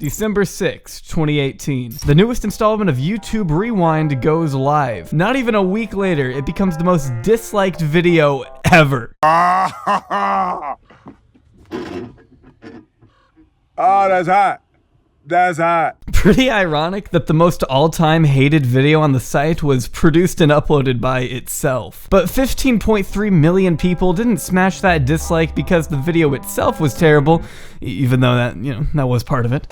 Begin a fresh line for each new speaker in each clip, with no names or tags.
December 6, 2018. The newest installment of YouTube Rewind goes live. Not even a week later, it becomes the most disliked video ever.
Oh, that's hot. That's hot.
Pretty ironic that the most all-time hated video on the site was produced and uploaded by itself. But 15.3 million people didn't smash that dislike because the video itself was terrible, even though that was part of it.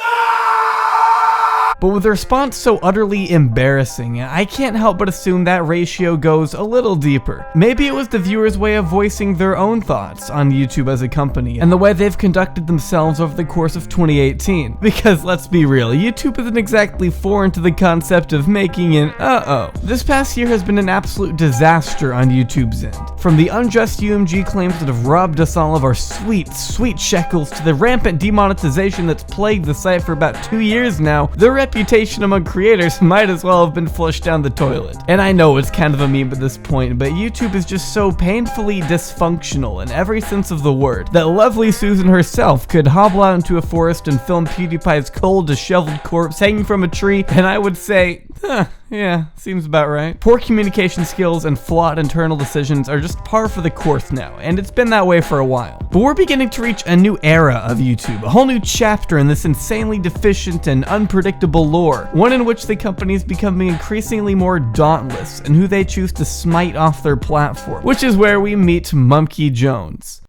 But with the response so utterly embarrassing, I can't help but assume that ratio goes a little deeper. Maybe it was the viewers' way of voicing their own thoughts on YouTube as a company, and the way they've conducted themselves over the course of 2018. Because let's be real, YouTube isn't exactly foreign to the concept of making an uh-oh. This past year has been an absolute disaster on YouTube's end. From the unjust UMG claims that have robbed us all of our sweet, sweet shekels to the rampant demonetization that's plagued the site for about 2 years now, the reputation among creators might as well have been flushed down the toilet. And I know it's kind of a meme at this point, but YouTube is just so painfully dysfunctional in every sense of the word that lovely Susan herself could hobble out into a forest and film PewDiePie's cold, disheveled corpse hanging from a tree, and I would say, yeah, seems about right. Poor communication skills and flawed internal decisions are just par for the course now, and it's been that way for a while. But we're beginning to reach a new era of YouTube, a whole new chapter in this insanely deficient and unpredictable lore, one in which the company is becoming increasingly more dauntless in who they choose to smite off their platform, which is where we meet Mumkey Jones.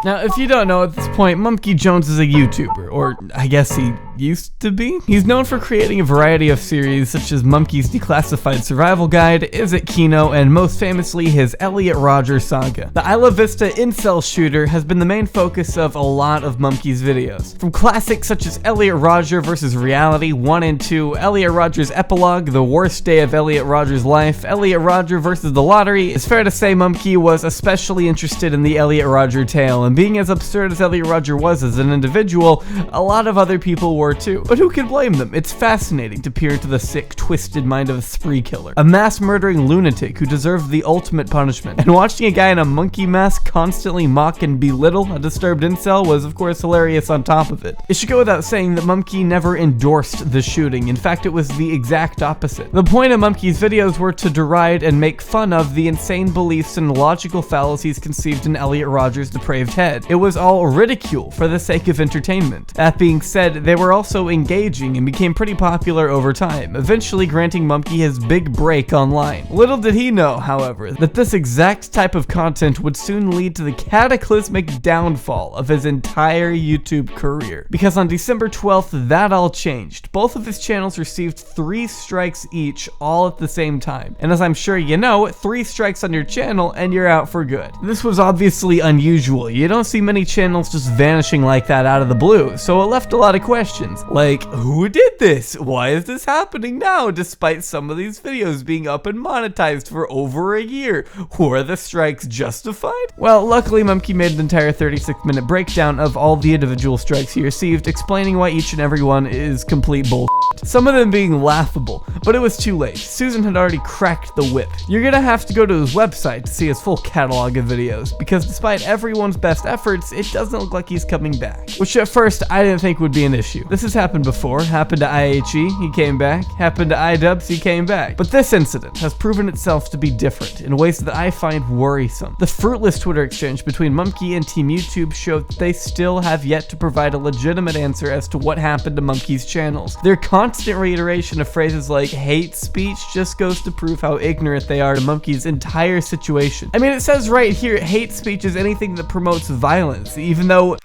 Now, if you don't know at this point, Mumkey Jones is a YouTuber, or I guess he used to be. He's known for creating a variety of series such as Mumkey's Declassified Survival Guide, Is It Kino, and most famously his Elliot Rodgers saga. The Isla Vista incel shooter has been the main focus of a lot of Mumkey's videos. From classics such as Elliot Rodgers vs. Reality 1 and 2, Elliot Rodgers Epilogue, The Worst Day of Elliot Rodgers' Life, Elliot Rodgers vs. The Lottery, it's fair to say Mumkey was especially interested in the Elliot Rodgers tale, and being as absurd as Elliot Rodgers was as an individual, a lot of other people were too. But who can blame them? It's fascinating to peer into the sick, twisted mind of a spree killer, a mass-murdering lunatic who deserved the ultimate punishment. And watching a guy in a monkey mask constantly mock and belittle a disturbed incel was of course hilarious on top of it. It should go without saying that Mumkey never endorsed the shooting. In fact, it was the exact opposite. The point of Mumkey's videos were to deride and make fun of the insane beliefs and logical fallacies conceived in Elliot Rodgers' depraved head. It was all ridicule for the sake of entertainment. That being said, they were also engaging and became pretty popular over time, eventually granting Mumkey his big break online. Little did he know, however, that this exact type of content would soon lead to the cataclysmic downfall of his entire YouTube career. Because on December 12th, that all changed. Both of his channels received 3 strikes each, all at the same time. And as I'm sure you know, 3 strikes on your channel and you're out for good. This was obviously unusual. You don't see many channels just vanishing like that out of the blue, so it left a lot of questions. Like, who did this? Why is this happening now, despite some of these videos being up and monetized for over a year? Were the strikes justified? Well, luckily Mumkey made an entire 36-minute breakdown of all the individual strikes he received, explaining why each and every one is complete bullshit. Some of them being laughable, but it was too late. Susan had already cracked the whip. You're gonna have to go to his website to see his full catalog of videos, because despite everyone's best efforts, it doesn't look like he's coming back. Which at first, I didn't think would be an issue. This has happened before. Happened to IHE, he came back. Happened to iDubbbz, he came back. But this incident has proven itself to be different in ways that I find worrisome. The fruitless Twitter exchange between Mumkey and Team YouTube showed that they still have yet to provide a legitimate answer as to what happened to Mumkey's channels. Their constant reiteration of phrases like hate speech just goes to prove how ignorant they are to Mumkey's entire situation. I mean, it says right here, hate speech is anything that promotes violence, even though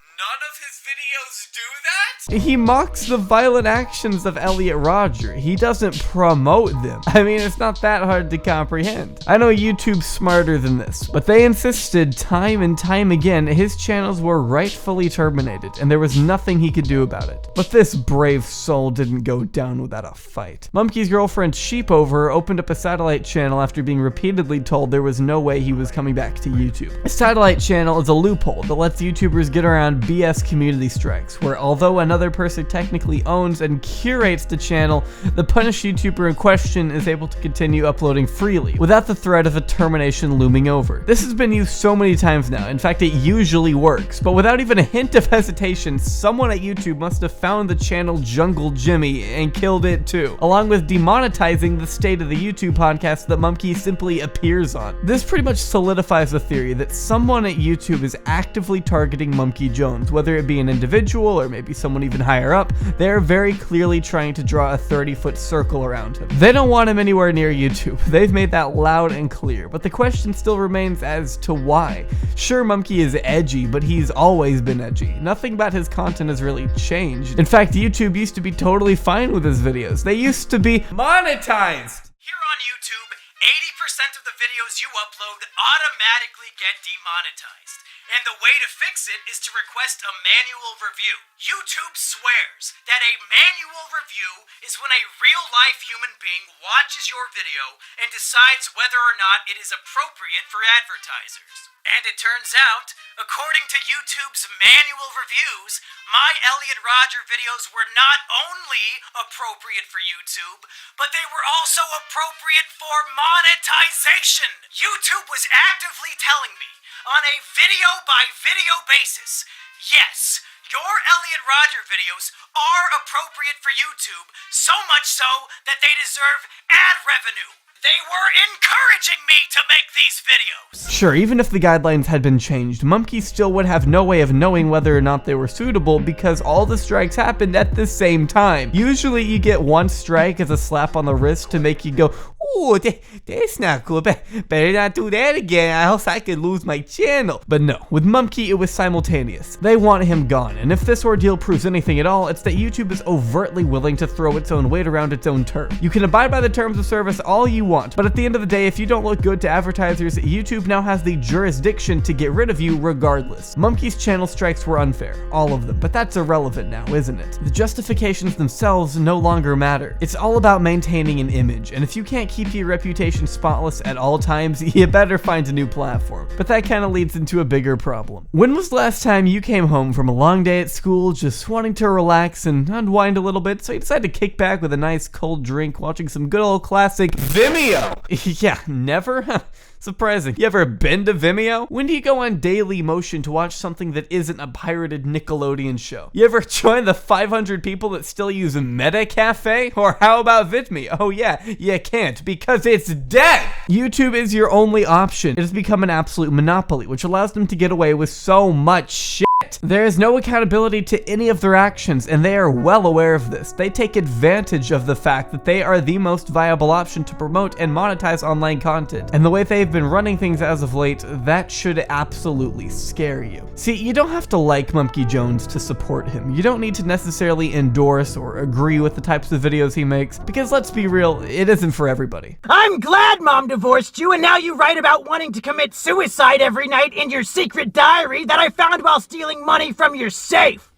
he mocks the violent actions of Elliot Rodgers. He doesn't promote them. I mean, it's not that hard to comprehend. I know YouTube's smarter than this, but they insisted time and time again his channels were rightfully terminated, and there was nothing he could do about it. But this brave soul didn't go down without a fight. Mumkey's girlfriend Sheepover opened up a satellite channel after being repeatedly told there was no way he was coming back to YouTube. A satellite channel is a loophole that lets YouTubers get around BS community strikes, where although another other person technically owns and curates the channel, the punished YouTuber in question is able to continue uploading freely, without the threat of a termination looming over. This has been used so many times now, in fact it usually works, but without even a hint of hesitation, someone at YouTube must have found the channel Jungle Jimmy and killed it too, along with demonetizing the State of the YouTube podcast that Mumkey simply appears on. This pretty much solidifies the theory that someone at YouTube is actively targeting Mumkey Jones, whether it be an individual or maybe someone even higher up. They're very clearly trying to draw a 30-foot circle around him. They don't want him anywhere near YouTube. They've made that loud and clear, but the question still remains as to why. Sure, Mumkey is edgy, but he's always been edgy. Nothing about his content has really changed. In fact, YouTube used to be totally fine with his videos. They used to be monetized.
Here on YouTube, 80% of the videos you upload automatically get demonetized. And the way to fix it is to request a manual review. YouTube swears that a manual review is when a real-life human being watches your video and decides whether or not it is appropriate for advertisers. And it turns out, according to YouTube's manual reviews, my Elliot Rodger videos were not only appropriate for YouTube, but they were also appropriate for monetization. YouTube was actively telling me, on a video-by-video basis, yes, your Elliot Rodger videos are appropriate for YouTube, so much so that they deserve ad revenue. They were encouraging me to make these videos.
Sure, even if the guidelines had been changed, Mumkey still would have no way of knowing whether or not they were suitable because all the strikes happened at the same time. Usually you get one strike as a slap on the wrist to make you go, ooh, that's not cool, better not do that again, else I could lose my channel. But no, with Mumkey it was simultaneous. They want him gone, and if this ordeal proves anything at all, it's that YouTube is overtly willing to throw its own weight around its own turf. You can abide by the terms of service all you want, but at the end of the day, if you don't look good to advertisers, YouTube now has the jurisdiction to get rid of you regardless. Mumkey's channel strikes were unfair, all of them, but that's irrelevant now, isn't it? The justifications themselves no longer matter. It's all about maintaining an image, and if you can't keep your reputation spotless at all times, you better find a new platform. But that kind of leads into a bigger problem. When was the last time you came home from a long day at school just wanting to relax and unwind a little bit, so you decided to kick back with a nice cold drink watching some good old classic Vimeo? Yeah, never? Huh. Surprising. You ever been to Vimeo? When do you go on Daily Motion to watch something that isn't a pirated Nickelodeon show? You ever join the 500 people that still use Meta Cafe? Or how about VidMe? Oh yeah, you can't because it's dead! YouTube is your only option. It has become an absolute monopoly, which allows them to get away with so much shit. There is no accountability to any of their actions, and they are well aware of this. They take advantage of the fact that they are the most viable option to promote and monetize online content. And the way they've been running things as of late, that should absolutely scare you. See, you don't have to like Mumkey Jones to support him. You don't need to necessarily endorse or agree with the types of videos he makes, because let's be real, it isn't for everybody.
I'm glad Mom divorced you, and now you write about wanting to commit suicide every night in your secret diary that I found while stealing money from your safe.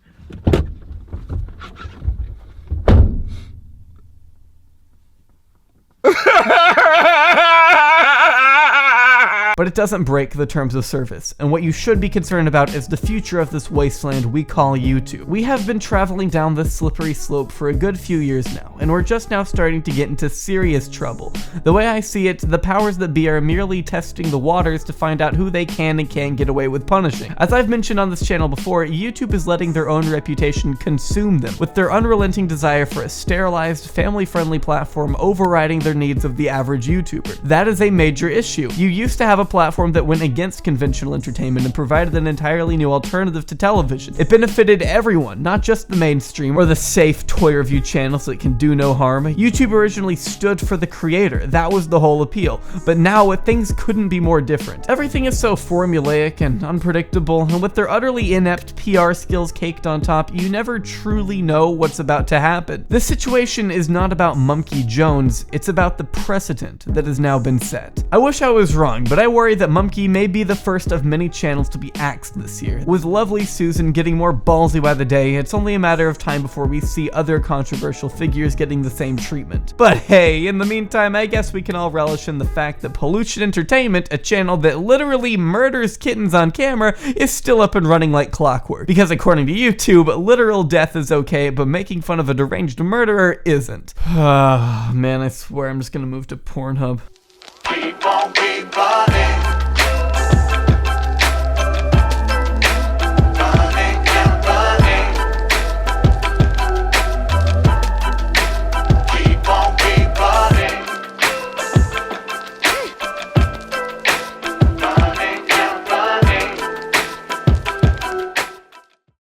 But it doesn't break the terms of service, and what you should be concerned about is the future of this wasteland we call YouTube. We have been traveling down this slippery slope for a good few years now, and we're just now starting to get into serious trouble. The way I see it, the powers that be are merely testing the waters to find out who they can and can't get away with punishing. As I've mentioned on this channel before, YouTube is letting their own reputation consume them, with their unrelenting desire for a sterilized, family-friendly platform overriding their needs of the average YouTuber. That is a major issue. You used to have a platform that went against conventional entertainment and provided an entirely new alternative to television. It benefited everyone, not just the mainstream or the safe toy review channels that can do no harm. YouTube originally stood for the creator. That was the whole appeal. But now things couldn't be more different. Everything is so formulaic and unpredictable, and with their utterly inept PR skills caked on top, you never truly know what's about to happen. This situation is not about Mumkey Jones, it's about the precedent that has now been set. I wish I was wrong, but I worry that Mumkey may be the first of many channels to be axed this year. With lovely Susan getting more ballsy by the day, it's only a matter of time before we see other controversial figures getting the same treatment. But hey, in the meantime, I guess we can all relish in the fact that Pollution Entertainment, a channel that literally murders kittens on camera, is still up and running like clockwork. Because according to YouTube, literal death is okay, but making fun of a deranged murderer isn't. Man, I swear I'm just gonna move to Pornhub.
We won't be running.